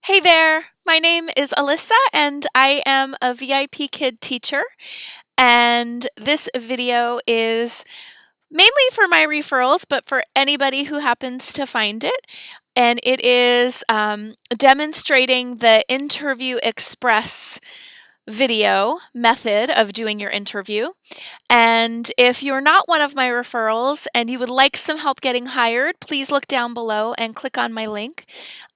Hey there, my name is Alyssa and I am a VIP Kid teacher, and this video is mainly for my referrals, but for anybody who happens to find it. And it is demonstrating the Interview Express video method of doing your interview. And if you're not one of my referrals and you would like some help getting hired, please look down below and click on my link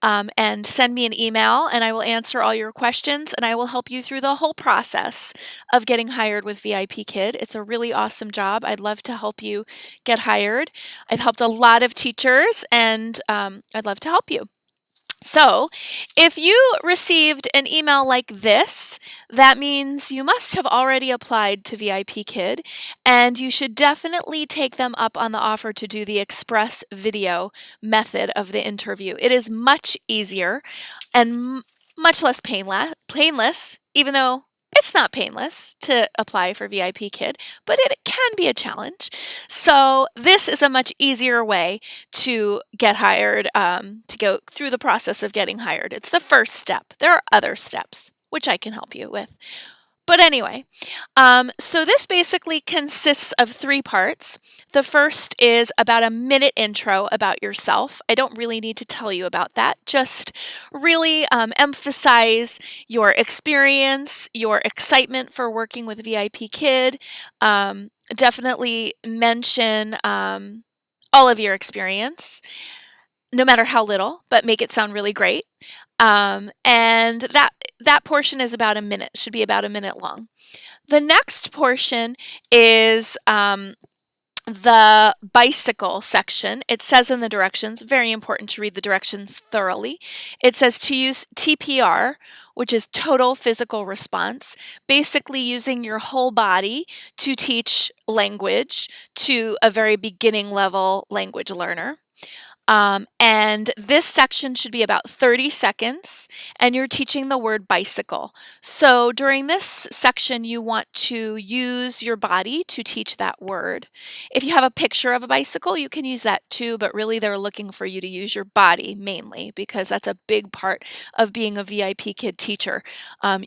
and send me an email, and I will answer all your questions and I will help you through the whole process of getting hired with VIP Kid. It's a really awesome job. I'd love to help you get hired. I've helped a lot of teachers and I'd love to help you. So, if you received an email like this, that means you must have already applied to VIP Kid, and you should definitely take them up on the offer to do the express video method of the interview. It is much easier and much less painless, even though it's not painless to apply for VIP Kid, but it can be a challenge. So this is a much easier way to get hired, to go through the process of getting hired. It's the first step. There are other steps, which I can help you with. But anyway, so this basically consists of 3 parts. The first is about a minute intro about yourself. I don't really need to tell you about that. Just really emphasize your experience, your excitement for working with VIP Kid. Definitely mention all of your experience, no matter how little, but make it sound really great. And that portion is about a minute, should be about a minute long. The next portion is the bicycle section. It says in the directions, very important to read the directions thoroughly. It says to use TPR, which is total physical response, basically using your whole body to teach language to a very beginning level language learner. And this section should be about 30 seconds, and you're teaching the word bicycle. So during this section, you want to use your body to teach that word. If you have a picture of a bicycle, you can use that too, but really they're looking for you to use your body mainly, because that's a big part of being a VIP Kid teacher,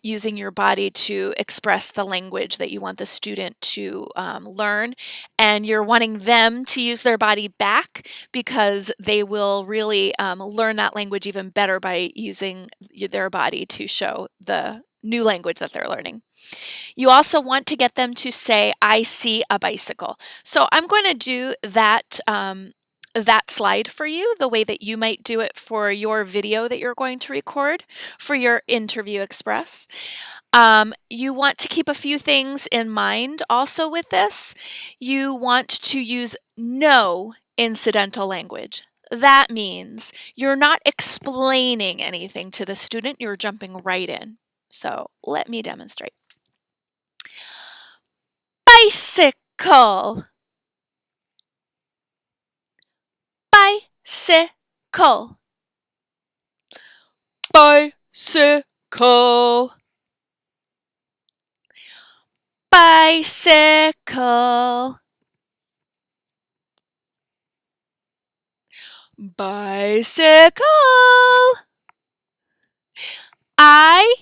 using your body to express the language that you want the student to learn. And you're wanting them to use their body back, because they will really learn that language even better by using their body to show the new language that they're learning. You also want to get them to say, I see a bicycle. So I'm going to do that slide for you, the way that you might do it for your video that you're going to record for your Interview Express. You want to keep a few things in mind also with this. You want to use no incidental language. That means you're not explaining anything to the student, you're jumping right in. So let me demonstrate. Bicycle. Bicycle. Bicycle. Bicycle. Bicycle. I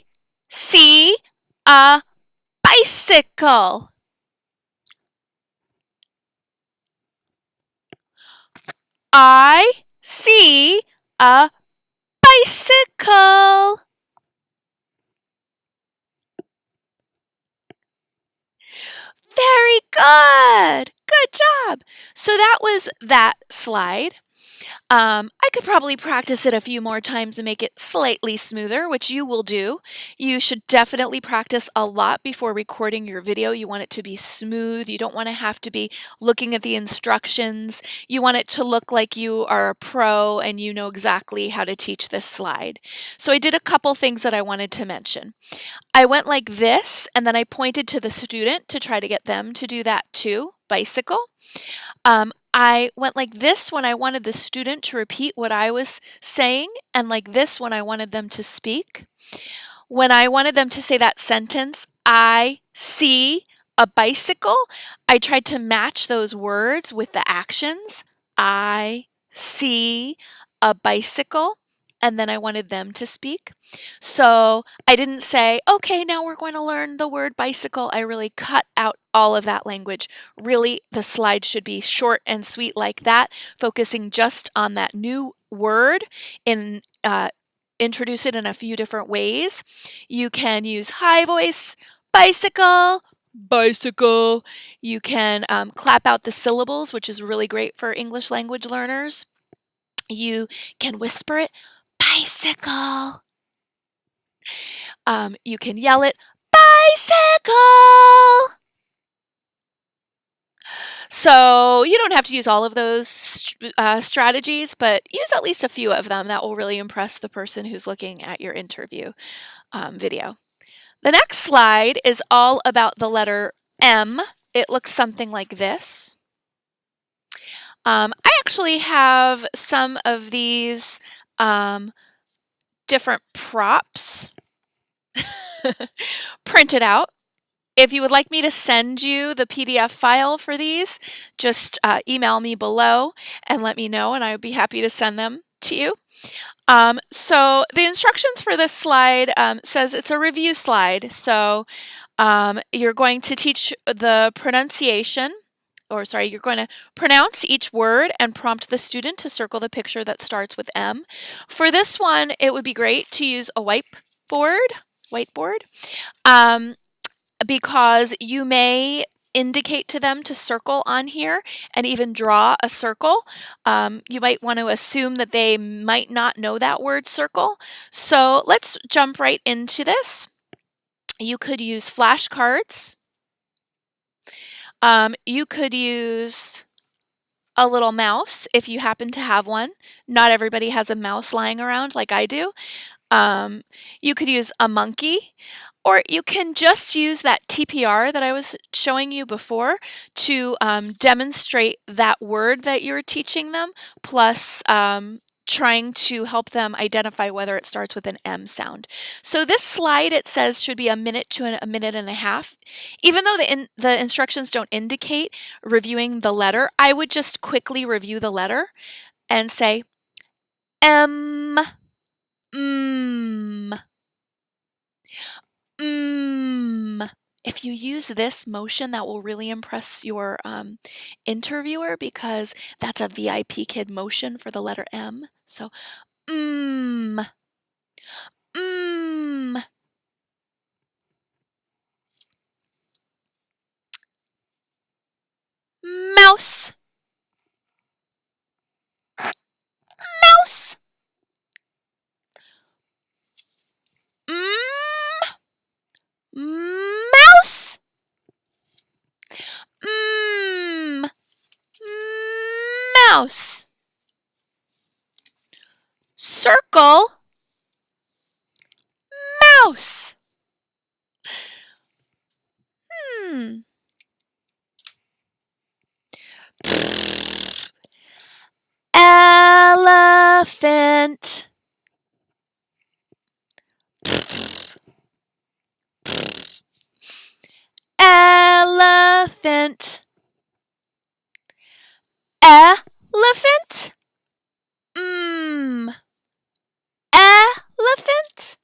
see a bicycle. I see a bicycle. Very good. Good job. So that was that slide. I could probably practice it a few more times and make it slightly smoother, which you will do. You should definitely practice a lot before recording your video. You want it to be smooth. You don't want to have to be looking at the instructions. You want it to look like you are a pro and you know exactly how to teach this slide. So I did a couple things that I wanted to mention. I went like this, and then I pointed to the student to try to get them to do that too, bicycle. I went like this when I wanted the student to repeat what I was saying, and like this when I wanted them to speak. When I wanted them to say that sentence, I see a bicycle, I tried to match those words with the actions. I see a bicycle. and then I wanted them to speak. So I didn't say, okay, now we're going to learn the word bicycle. I really cut out all of that language. Really, the slide should be short and sweet like that, focusing just on that new word and introduce it in a few different ways. You can use high voice, bicycle, bicycle. You can clap out the syllables, which is really great for English language learners. You can whisper it, bicycle. You can yell it, bicycle. So you don't have to use all of those strategies, but use at least a few of them. That will really impress the person who's looking at your interview video. The next slide is all about the letter M. It looks something like this. I actually have some of these different props printed out. If you would like me to send you the PDF file for these, just email me below and let me know, and I would be happy to send them to you. So the instructions for this slide says it's a review slide. So you're going to teach the pronunciation, or sorry, you're going to pronounce each word and prompt the student to circle the picture that starts with M. For this one, it would be great to use a whiteboard, because you may indicate to them to circle on here and even draw a circle. You might want to assume that they might not know that word circle. So let's jump right into this. You could use flashcards. You could use a little mouse if you happen to have one. Not everybody has a mouse lying around like I do. You could use a monkey, or you can just use that TPR that I was showing you before to demonstrate that word that you're teaching them, plus trying to help them identify whether it starts with an M sound. So this slide, it says, should be a minute to a minute and a half. Even though the instructions don't indicate reviewing the letter, I would just quickly review the letter and say, M, If you use this motion, that will really impress your interviewer, because that's a VIP kid motion for the letter M. So, mouse, mouse, mouse, mouse, circle, mouse. Elephant. Elephant. Elephant. Elephant.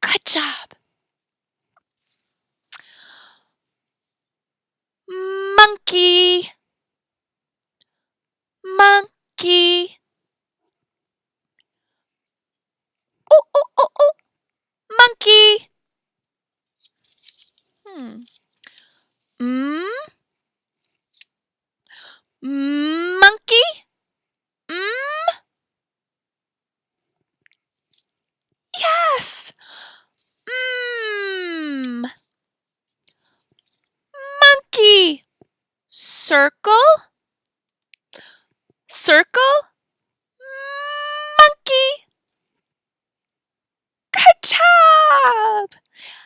Good job. Monkey. Monkey. Oh, oh, oh, oh. Monkey. Monkey. Yes. Monkey. Circle. Circle. Monkey. Good job.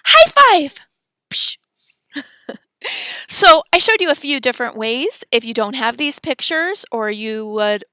High five. Psh. So I showed you a few different ways if you don't have these pictures, or you would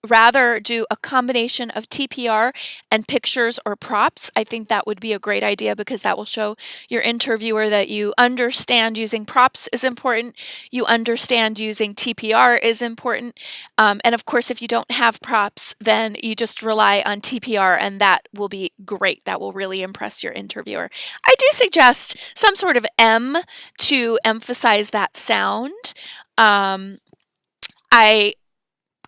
rather do a combination of TPR and pictures or props, I think that would be a great idea because that will show your interviewer that you understand using props is important, you understand using TPR is important, and of course if you don't have props, then you just rely on TPR and that will be great. That will really impress your interviewer. I do suggest some sort of M to emphasize that sound. I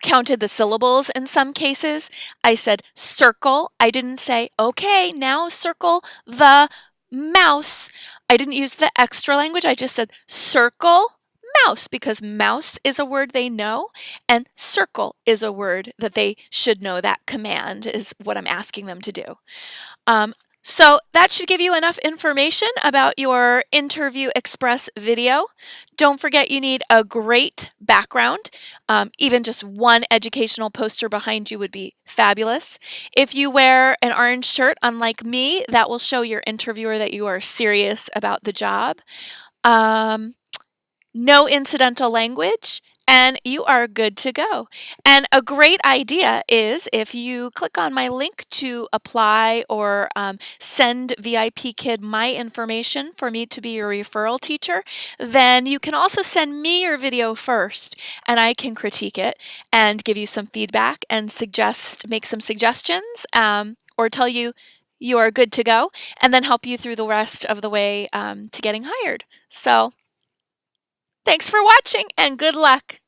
counted the syllables in some cases. I said circle. I didn't say, okay, now circle the mouse. I didn't use the extra language. I just said circle mouse because mouse is a word they know and circle is a word that they should know. That command is what I'm asking them to do. So that should give you enough information about your Interview Express video. Don't forget you need a great background. Even just one educational poster behind you would be fabulous. If you wear an orange shirt, unlike me, that will show your interviewer that you are serious about the job. No incidental language, and you are good to go. And a great idea is if you click on my link to apply or send VIP Kid my information for me to be your referral teacher, then you can also send me your video first and I can critique it and give you some feedback and make some suggestions or tell you you are good to go and then help you through the rest of the way to getting hired. So thanks for watching and good luck.